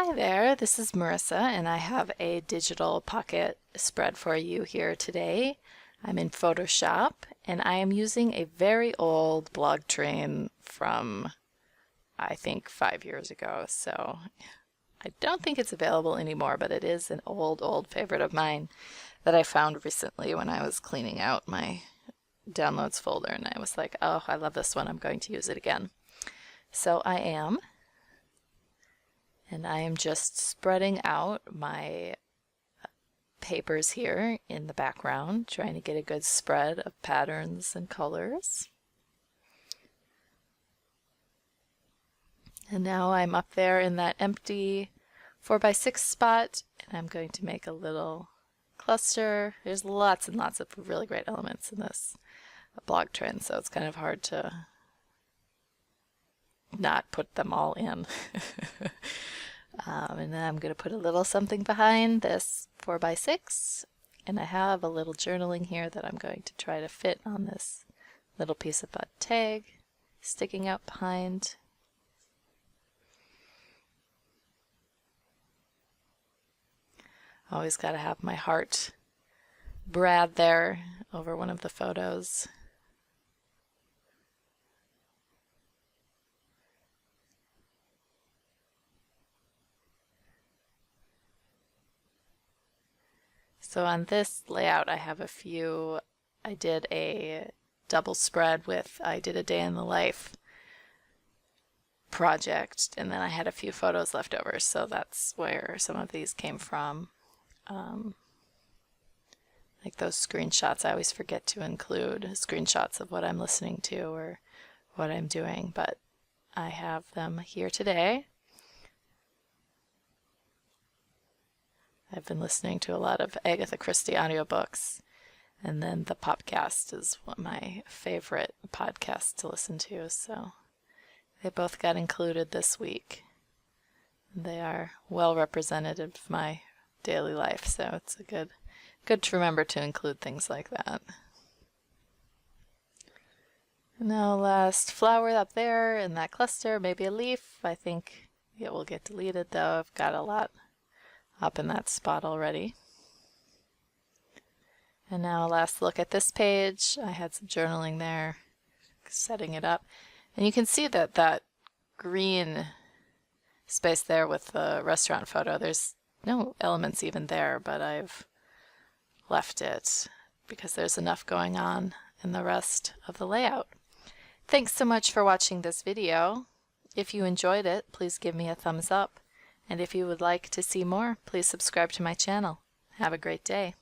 Hi there, this is Marissa and I have a digital pocket spread for you here today. I'm in Photoshop and I am using a very old blog train from I think 5 years ago, so I don't think it's available anymore, but it is an old favorite of mine that I found recently when I was cleaning out my downloads folder, and I was like, oh, I love this one, I'm going to use it again. So I am. And I am just spreading out my papers here in the background, trying to get a good spread of patterns and colors. And now I'm up there in that empty 4x6 spot, and I'm going to make a little cluster. There's lots and lots of really great elements in this blog trend, so it's kind of hard to not put them all in. And then I'm going to put a little something behind this 4x6, and I have a little journaling here that I'm going to try to fit on this little piece of a tag sticking out behind. Always got to have my heart Brad there over one of the photos. So on this layout I have a few, I did a double spread with, I did a day in the life project, and then I had a few photos left over, so that's where some of these came from. Like those screenshots, I always forget to include screenshots of what I'm listening to or what I'm doing, but I have them here today. I've been listening to a lot of Agatha Christie audiobooks, and then the Popcast is one of my favorite podcasts to listen to, so they both got included this week. They are well representative of my daily life, so it's good to remember to include things like that. Now last flower up there in that cluster, maybe a leaf. I think it will get deleted though. I've got a lot up in that spot already. And now last look at this page. I had some journaling there, setting it up. And you can see that that green space there with the restaurant photo, there's no elements even there, but I've left it because there's enough going on in the rest of the layout. Thanks so much for watching this video. If you enjoyed it, please give me a thumbs up. And if you would like to see more, please subscribe to my channel. Have a great day.